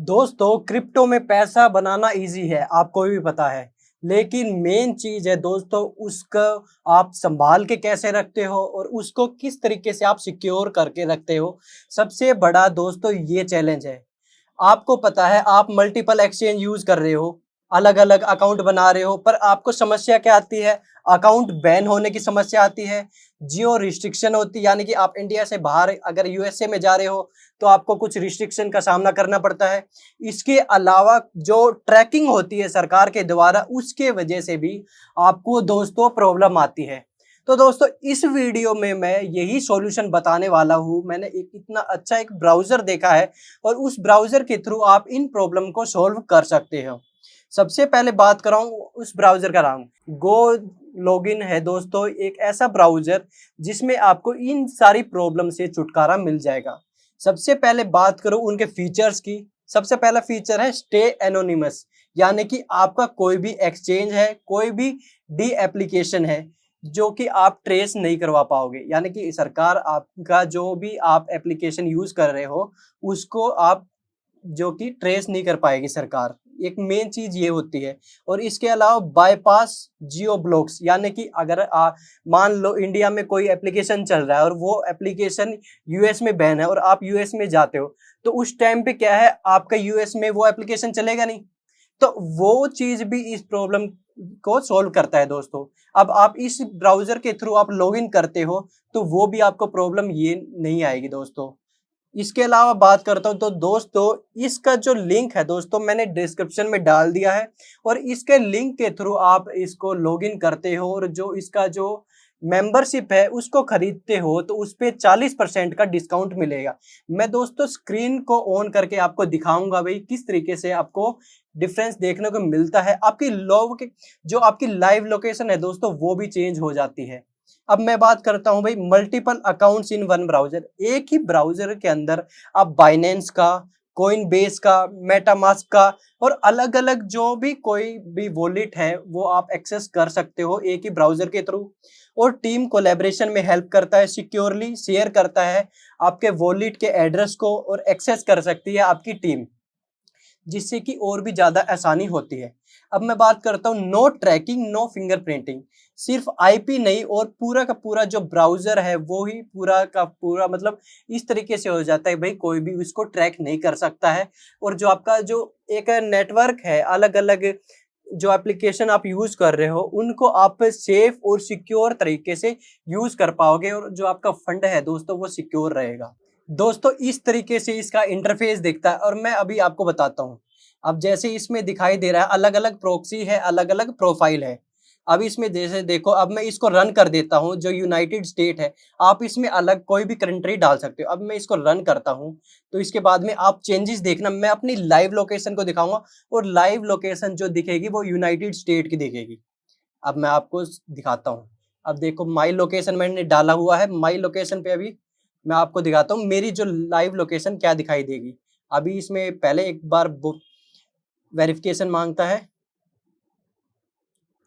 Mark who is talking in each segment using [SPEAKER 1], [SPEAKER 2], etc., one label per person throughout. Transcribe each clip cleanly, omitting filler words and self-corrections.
[SPEAKER 1] दोस्तों क्रिप्टो में पैसा बनाना इजी है, आपको भी पता है। लेकिन मेन चीज है दोस्तों, उसका आप संभाल के कैसे रखते हो और उसको किस तरीके से आप सिक्योर करके रखते हो। सबसे बड़ा दोस्तों ये चैलेंज है। आपको पता है आप मल्टीपल एक्सचेंज यूज कर रहे हो, अलग अलग अकाउंट बना रहे हो, पर आपको समस्या क्या आती है? अकाउंट बैन होने की समस्या आती है, जियो रिस्ट्रिक्शन होती है, यानी कि आप इंडिया से बाहर अगर यूएसए में जा रहे हो तो आपको कुछ रिस्ट्रिक्शन का सामना करना पड़ता है। इसके अलावा जो ट्रैकिंग होती है सरकार के द्वारा, उसके वजह से भी आपको दोस्तों प्रॉब्लम आती है। तो दोस्तों इस वीडियो में मैं यही सॉल्यूशन बताने वाला हूँ। मैंने एक इतना अच्छा एक ब्राउजर देखा है और उस ब्राउजर के थ्रू आप इन प्रॉब्लम को सॉल्व कर सकते हो। सबसे पहले बात कर रहा हूँ उस ब्राउजर का नाम गो लॉगिन है दोस्तों, एक ऐसा ब्राउजर जिसमें आपको इन सारी प्रॉब्लम से छुटकारा मिल जाएगा। सबसे पहले बात करूँ उनके फीचर्स की। सबसे पहला फीचर है स्टे एनोनिमस, यानी कि आपका कोई भी एक्सचेंज है, कोई भी डी एप्लीकेशन है जो कि आप ट्रेस नहीं करवा पाओगे, यानी कि सरकार आपका जो भी आप एप्लीकेशन यूज कर रहे हो उसको आप जो कि ट्रेस नहीं कर पाएगी सरकार। एक मेन चीज ये होती है। और इसके अलावा बाईपास जियो ब्लॉक्स, यानी कि अगर मान लो इंडिया में कोई एप्लीकेशन चल रहा है और वो एप्लीकेशन यूएस में बैन है और आप यूएस में जाते हो, तो उस टाइम पे क्या है, आपका यूएस में वो एप्लीकेशन चलेगा नहीं। तो वो चीज भी इस प्रॉब्लम को सॉल्व करता है दोस्तों। अब आप इस ब्राउजर के थ्रू आप लॉगिन करते हो तो वो भी आपको प्रॉब्लम ये नहीं आएगी दोस्तों। इसके अलावा बात करता हूं तो दोस्तों इसका जो लिंक है दोस्तों मैंने डिस्क्रिप्शन में डाल दिया है, और इसके लिंक के थ्रू आप इसको लॉगिन करते हो और जो इसका जो मेंबरशिप है उसको खरीदते हो तो उस पे 40% का डिस्काउंट मिलेगा। मैं दोस्तों स्क्रीन को ऑन करके आपको दिखाऊंगा भाई किस तरीके से आपको डिफरेंस देखने को मिलता है। आपकी लोग जो आपकी लाइव लोकेशन है दोस्तों वो भी चेंज हो जाती है। अब मैं बात करता हूं भाई multiple accounts in one browser. एक ही ब्राउजर के अंदर आप बाइनेंस का, कोइन बेस का, मेटामास्क का और अलग अलग जो भी कोई भी वॉलेट है वो आप एक्सेस कर सकते हो एक ही ब्राउजर के थ्रू। और टीम कोलैबोरेशन में हेल्प करता है, सिक्योरली शेयर करता है आपके वॉलेट के एड्रेस को और एक्सेस कर सकती है आपकी टीम, जिससे कि और भी ज्यादा आसानी होती है। अब मैं बात करता हूँ नो ट्रैकिंग नो फिंगरप्रिंटिंग। सिर्फ आईपी नहीं और पूरा का पूरा जो ब्राउजर है वो ही पूरा का पूरा मतलब इस तरीके से हो जाता है भाई कोई भी उसको ट्रैक नहीं कर सकता है। और जो आपका जो एक नेटवर्क है, अलग अलग जो एप्लीकेशन आप यूज कर रहे हो उनको आप सेफ और सिक्योर तरीके से यूज कर पाओगे और जो आपका फंड है दोस्तों वो सिक्योर रहेगा। दोस्तों इस तरीके से इसका इंटरफेस दिखता है और मैं अभी आपको बताता हूँ। अब जैसे इसमें दिखाई दे रहा है अलग अलग प्रॉक्सी है, अलग अलग प्रोफाइल है। अब इसमें जैसे देखो, अब मैं इसको रन कर देता हूँ, जो यूनाइटेड स्टेट है आप इसमें अलग कोई भी कंट्री डाल सकते हो। अब मैं इसको रन करता हूँ तो इसके बाद में आप चेंजेस देखना, मैं अपनी लाइव लोकेशन को दिखाऊंगा और लाइव लोकेशन जो दिखेगी वो यूनाइटेड स्टेट की दिखेगी। अब मैं आपको दिखाता हूँ। अब देखो माई लोकेशन मैंने डाला हुआ है, माई लोकेशन पे अभी मैं आपको दिखाता हूँ मेरी जो लाइव लोकेशन क्या दिखाई देगी। अभी इसमें पहले एक बार वेरिफिकेशन मांगता है।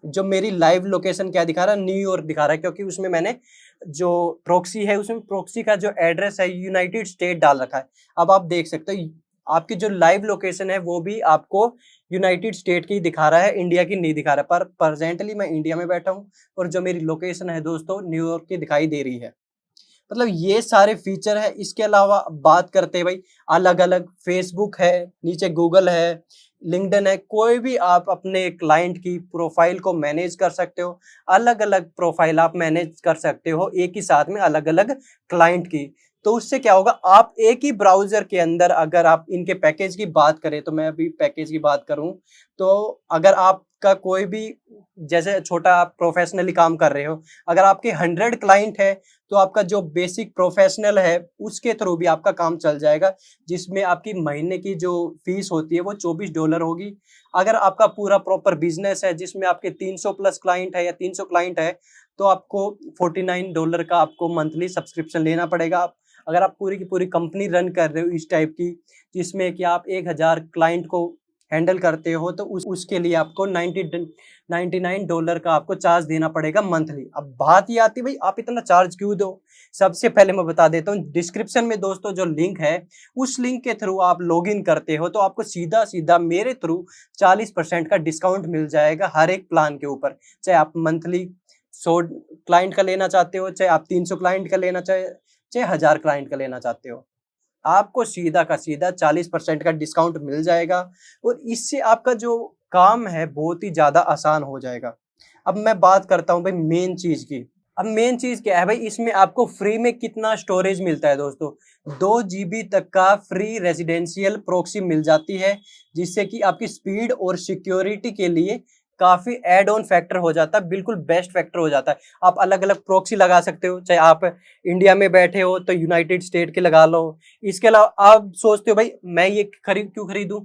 [SPEAKER 1] जो मेरी लाइव लोकेशन क्या दिखा रहा है, न्यूयॉर्क दिखा रहा है, क्योंकि उसमें मैंने जो प्रॉक्सी है उसमें प्रॉक्सी का जो एड्रेस है यूनाइटेड स्टेट डाल रखा है। अब आप देख सकते हो आपकी जो लाइव लोकेशन है वो भी आपको यूनाइटेड स्टेट की दिखा रहा है, इंडिया की नहीं दिखा रहा है। पर प्रेजेंटली मैं इंडिया में बैठा हूँ और जो मेरी लोकेशन है दोस्तों न्यूयॉर्क की दिखाई दे रही है। मतलब ये सारे फीचर है। इसके अलावा बात करते हैं भाई अलग अलग फेसबुक है, नीचे गूगल है, लिंक्डइन है, कोई भी आप अपने क्लाइंट की प्रोफाइल को मैनेज कर सकते हो। अलग अलग प्रोफाइल आप मैनेज कर सकते हो एक ही साथ में अलग अलग क्लाइंट की। तो उससे क्या होगा, आप एक ही ब्राउजर के अंदर अगर आप इनके पैकेज की बात करें, तो मैं अभी पैकेज की बात करूं तो अगर आपका कोई भी जैसे छोटा आप प्रोफेशनली काम कर रहे हो, अगर आपके 100 क्लाइंट है तो आपका जो बेसिक प्रोफेशनल है उसके थ्रू भी आपका काम चल जाएगा, जिसमें आपकी महीने की जो फीस होती है वो $24 होगी। अगर आपका पूरा प्रॉपर बिजनेस है जिसमें आपके 300 प्लस क्लाइंट है या 300 क्लाइंट है तो आपको $49 का आपको मंथली सब्सक्रिप्शन लेना पड़ेगा। अगर आप पूरी की पूरी कंपनी रन कर रहे हो इस टाइप की, जिसमें कि आप 1000 क्लाइंट को हैंडल करते हो तो उसके लिए आपको $99 का आपको चार्ज देना पड़ेगा मंथली। अब बात ये आती है भाई आप इतना चार्ज क्यों दो? सबसे पहले मैं बता देता हूँ, डिस्क्रिप्शन में दोस्तों जो लिंक है उस लिंक के थ्रू आप लॉगिन करते हो तो आपको सीधा-सीधा मेरे थ्रू 40% का डिस्काउंट मिल जाएगा हर एक प्लान के ऊपर। चाहे आप मंथली 100 क्लाइंट का लेना चाहते हो, चाहे आप 300 क्लाइंट का लेना चाहे 1000 क्लाइंट का लेना चाहते हो। आपको सीधा का सीधा 40% का डिस्काउंट मिल जाएगा और इससे आपका जो काम है बहुत ही ज़्यादा आसान हो जाएगा। अब मैं बात करता हूँ भाई मेन चीज़ की। अब मेन चीज़ क्या है भाई, इसमें आपको फ्री में कितना स्टोरेज मिलता है दोस्तों? 2 जीबी तक का फ्री रेज़िडेंशियल प्रॉक्सी मिल जाती है, जिससे कि आपकी स्पीड और सिक्योरिटी के लिए काफ़ी ऐड ऑन फैक्टर हो जाता है, बिल्कुल बेस्ट फैक्टर हो जाता है। आप अलग-अलग प्रॉक्सी लगा सकते हो, चाहे आप इंडिया में बैठे हो तो यूनाइटेड स्टेट के लगा लो। इसके अलावा आप सोचते हो भाई मैं ये क्यों खरीदूँ?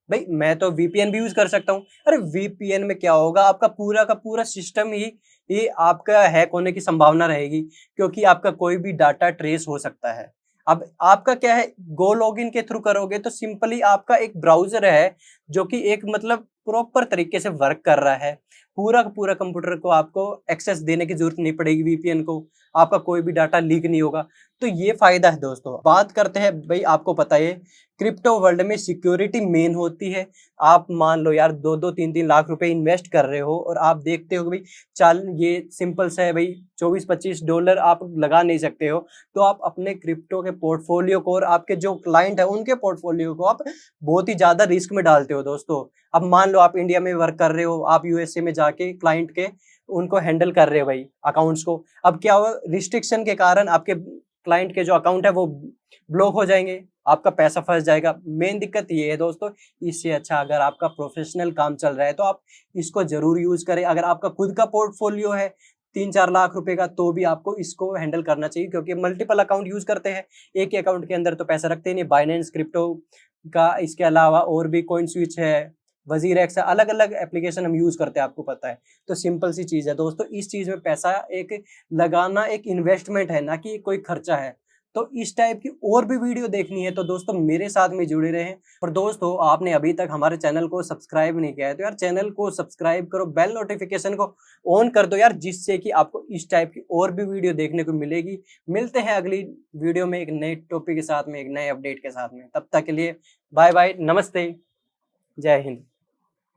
[SPEAKER 1] भाई मैं तो वीपीएन भी यूज़ कर सकता हूँ। अरे वीपीएन में क्या होगा, आपका पूरा का पूरा सिस्टम ही ये आपका हैक होने की संभावना रहेगी, क्योंकि आपका कोई भी डाटा ट्रेस हो सकता है। अब आपका क्या है, गो लॉगिन के थ्रू करोगे तो सिंपली आपका एक ब्राउज़र है जो कि एक मतलब प्रॉपर तरीके से वर्क कर रहा है। पूरा का पूरा कंप्यूटर को आपको एक्सेस देने की ज़रूरत नहीं पड़ेगी वीपीएन को, आपका कोई भी डाटा लीक नहीं होगा। तो ये फ़ायदा है दोस्तों। बात करते हैं भई, आपको पता है क्रिप्टो वर्ल्ड में सिक्योरिटी मेन होती है। आप मान लो यार 2-2 3-3 लाख रुपए इन्वेस्ट कर रहे हो और आप देखते हो कि भाई चल ये सिंपल सा है भाई, $24-25 आप लगा नहीं सकते हो, तो आप अपने क्रिप्टो के पोर्टफोलियो को और आपके जो क्लाइंट है उनके पोर्टफोलियो को आप बहुत ही ज़्यादा रिस्क में डालते हो दोस्तों। अब मान लो आप इंडिया में वर्क कर रहे हो, आप यूएसए में जाके क्लाइंट के उनको हैंडल कर रहे हो भाई अकाउंट्स को। अब क्या हुआ, रिस्ट्रिक्शन के कारण आपके क्लाइंट के जो अकाउंट है वो ब्लॉक हो जाएँगे, आपका पैसा फँस जाएगा। मेन दिक्कत ये है दोस्तों, इससे अच्छा अगर आपका प्रोफ़ेशनल काम चल रहा है तो आप इसको ज़रूर यूज़ करें। अगर आपका खुद का पोर्टफोलियो है 3-4 लाख रुपए का, तो भी आपको इसको हैंडल करना चाहिए, क्योंकि मल्टीपल अकाउंट यूज़ करते हैं। एक ही अकाउंट के अंदर तो पैसा रखते ही नहीं। बाइनेंस क्रिप्टो का, इसके अलावा और भी कॉइन स्विच है, वज़ीरएक्स है, अलग-अलग एप्लीकेशन हम यूज़ करते हैं, आपको पता है। तो सिंपल सी चीज़ है दोस्तों, इस चीज़ में पैसा एक लगाना एक इन्वेस्टमेंट है, ना कि कोई खर्चा है। तो इस टाइप की और भी वीडियो देखनी है तो दोस्तों मेरे साथ में जुड़े रहें। और दोस्तों आपने अभी तक हमारे चैनल को सब्सक्राइब नहीं किया है तो यार चैनल को सब्सक्राइब करो, बेल नोटिफिकेशन को ऑन कर दो यार, जिससे कि आपको इस टाइप की और भी वीडियो देखने को मिलेगी। मिलते हैं अगली वीडियो में एक नए टॉपिक के साथ में, एक नए अपडेट के साथ में। तब तक के लिए बाय बाय, नमस्ते, जय हिंद।